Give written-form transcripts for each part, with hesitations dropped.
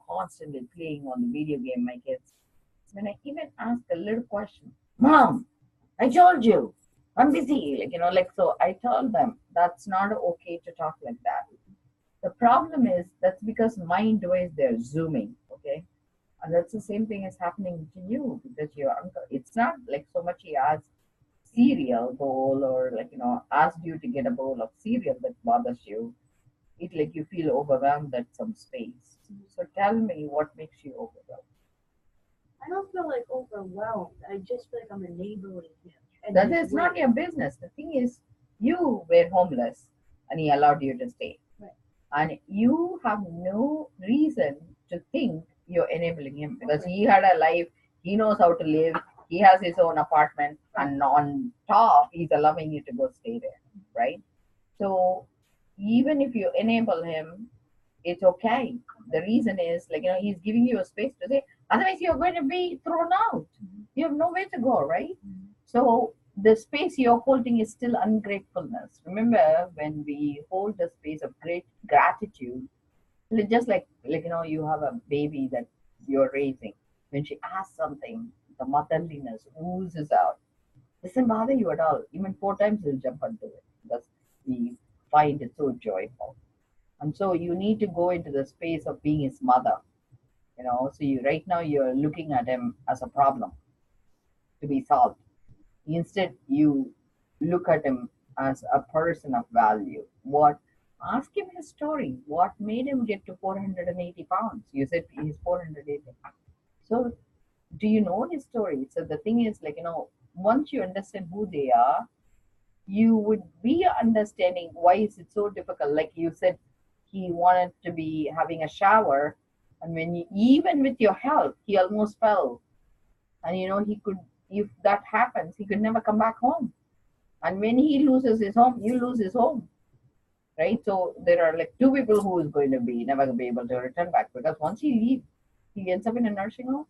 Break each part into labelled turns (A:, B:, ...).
A: constantly playing on the video game, my kids, when I even ask a little question, Mom, I told you, I'm busy. So I told them that's not okay to talk like that. The problem is that's because mind device they're zooming, okay? And that's the same thing is happening to you because your uncle, it's not like so much he asked cereal bowl or asked you to get a bowl of cereal that bothers you. It like you feel overwhelmed at some space. So tell me what makes you overwhelmed.
B: I don't feel like overwhelmed. I just feel like I'm enabling him. And
A: That is not your business. The thing is, you were homeless and he allowed you to stay.
B: Right.
A: And you have no reason to think you're enabling him because
B: Okay.
A: he had a life, he knows how to live, he has his own apartment,
B: Right.
A: and on top, he's allowing you to go stay there, right? So even if you enable him, it's okay. The reason is he's giving you a space to say, otherwise you're going to be thrown out. You have nowhere to go, right? So the space you're holding is still ungratefulness. Remember when we hold the space of great gratitude, just like you have a baby that you're raising. When she asks something, the motherliness oozes out. Doesn't bother you at all. Even four times you'll jump onto it because we find it so joyful. And so you need to go into the space of being his mother. So you right now you're looking at him as a problem to be solved. Instead, you look at him as a person of value. What Ask him his story. What made him get to 480 pounds? You said he's 480. So do you know his story? So the thing is once you understand who they are, you would be understanding why is it so difficult. Like you said, he wanted to be having a shower, and when even with your help, he almost fell. And he could, if that happens, he could never come back home. And when he loses his home, you lose his home, right? So there are like two people who is going to be never be able to return back because once he leaves, he ends up in a nursing home.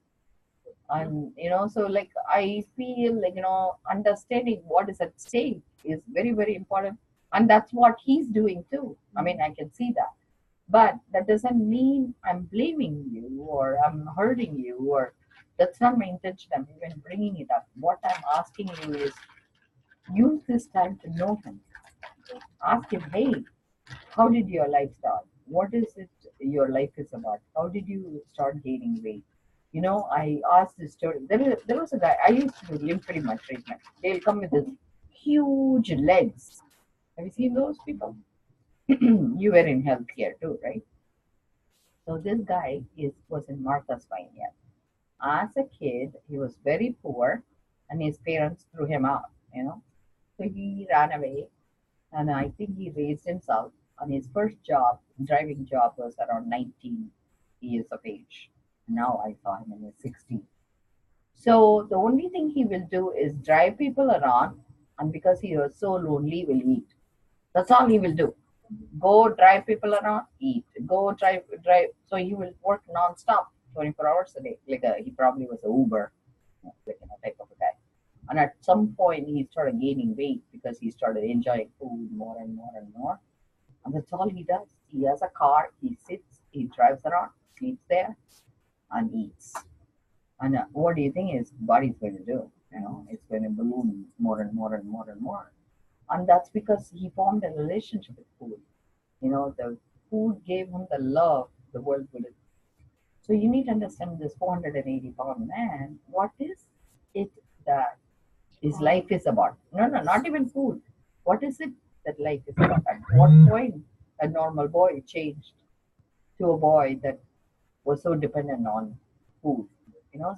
A: And so I feel understanding what is at stake is very, very important. And that's what he's doing too. I mean, I can see that. But that doesn't mean I'm blaming you or I'm hurting you, or that's not my intention. I'm even bringing it up. What I'm asking you is use this time to know him. Ask him, hey, how did your life start? What is it your life is about? How did you start gaining weight? I asked this story. There was a guy, I used to do lymphoedema treatment. They'll come with this huge legs. Have you seen those people? You were in healthcare too, right? So this guy was in Martha's Vineyard. As a kid, he was very poor, and his parents threw him out. So he ran away, and I think he raised himself. And his first job, driving job, was around 19 years of age. Now I saw him in his 60s. So the only thing he will do is drive people around, and because he was so lonely, will eat. That's all he will do. Go drive people around, eat. Go drive. So he will work non-stop, 24 hours a day. He probably was a Uber, type of a guy. And at some point, he started gaining weight because he started enjoying food more and more and more. And that's all he does. He has a car. He sits. He drives around, sleeps there, and eats. And what do you think his body's going to do? It's going to balloon more and more and more and more. And that's because he formed a relationship with food. The food gave him the love the world would. So you need to understand this 480-pound man. What is it that his life is about? No, no, not even food. What is it that life is about? At what point a normal boy changed to a boy that was so dependent on food?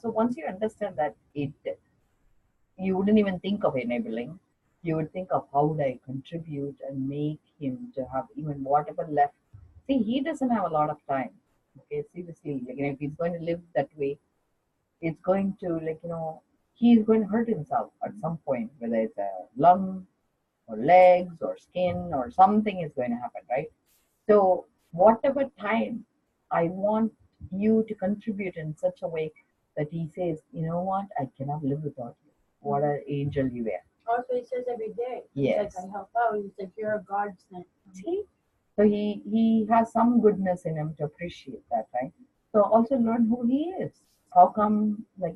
A: So once you understand that, you wouldn't even think of enabling. You would think of how would I contribute and make him to have even whatever left. See, he doesn't have a lot of time. Okay, seriously, if he's going to live that way, it's going to he's going to hurt himself at some point, whether it's a lung or legs or skin or something is going to happen, right? So whatever time I want you to contribute in such a way that he says, you know what, I cannot live without you. What an angel you were.
B: Also, he says every day.
A: Yes.
B: He's like, I help out. He's like, you're a God sent.
A: See? So he has some goodness in him to appreciate that, right? So also learn who he is. How come, like,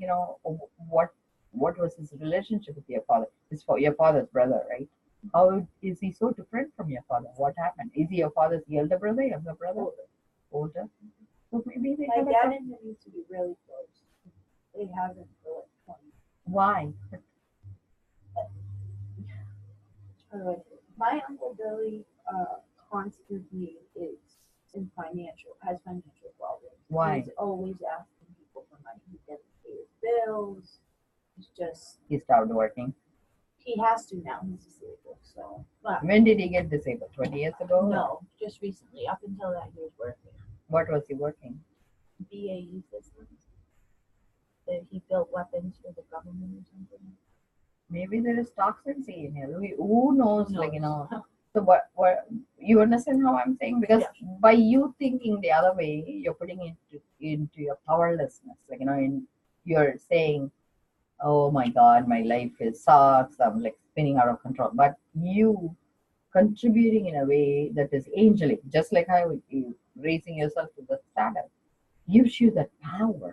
A: what what was his relationship with your father? His your father's brother, right? How is he so different from your father? What happened? Is he your father's elder brother, younger brother,
B: Older.
A: older? So maybe they
B: My
A: have a
B: dad and him used to be really close. They haven't for like 20.
A: why?
B: Uh, my uncle Billy constantly is in financial has financial problems.
A: Why?
B: He's always asking people for money. He doesn't pay his bills. He's just
A: He stopped working.
B: he has to now. He's disabled. So, but
A: When did he get disabled? 20 years ago?
B: no, just recently. Up until that, he was working
A: What was he working?
B: BAE systems. That he built weapons for the government or something.
A: Maybe there is toxicity in here. Who knows?
B: No.
A: Like, So what you understand how I'm saying? Because
B: Yeah.
A: by you thinking the other way, you're putting it into your powerlessness. Like, you're saying, "Oh my God, my life is sucks. I'm like spinning out of control." But you contributing in a way that is angelic, just like how you raising yourself to the status, gives you that power,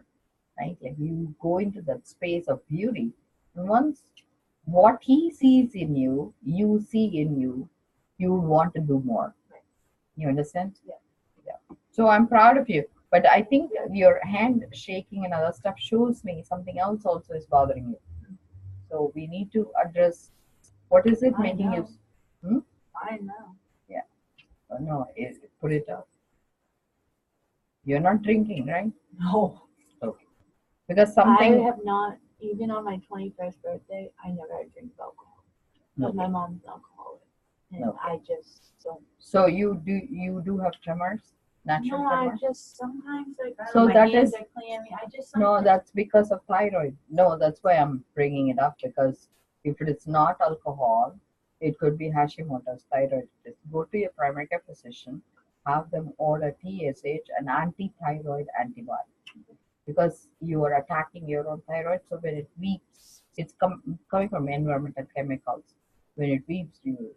A: right? Like you go into that space of beauty. And once what he sees in you, you see in you, you would want to do more. You understand?
B: Yeah.
A: Yeah. So I'm proud of you. But I think your hand shaking and other stuff shows me something else also is bothering you. So we need to address what is it
B: I
A: making you.
B: know.
A: Hmm?
B: I know.
A: Yeah. No, put it up. You're not drinking, right?
B: No.
A: Okay. Because
B: I
A: something.
B: have not, even on my 21st birthday, I never had drink alcohol. Because
A: Okay.
B: my mom's an alcoholic. And
A: Okay.
B: I just don't.
A: So you do have tremors, natural
B: No, I
A: tremors.
B: just sometimes like I don't
A: So
B: know, my
A: that
B: hands
A: is
B: are clammy. I just
A: no,
B: sometimes
A: that's because of thyroid. No, that's why I'm bringing it up because if it is not alcohol, it could be Hashimoto's thyroid. Just go to your primary care physician, have them order TSH, an anti-thyroid antibody, because you are attacking your own thyroid. So when it weeps, it's coming from environmental chemicals. When it weeps, you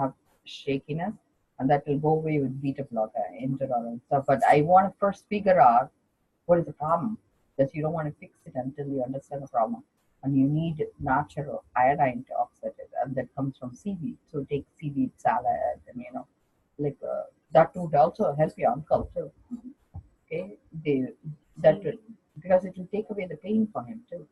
A: have shakiness, and that will go away with beta blocker, interferon, and stuff. But I want to first figure out what is the problem? Because you don't want to fix it until you understand the problem. And you need natural iodine to offset it, and that comes from seaweed. So take seaweed salad, and like that would also help your uncle too. Okay, they that will, because it will take away the pain for him too.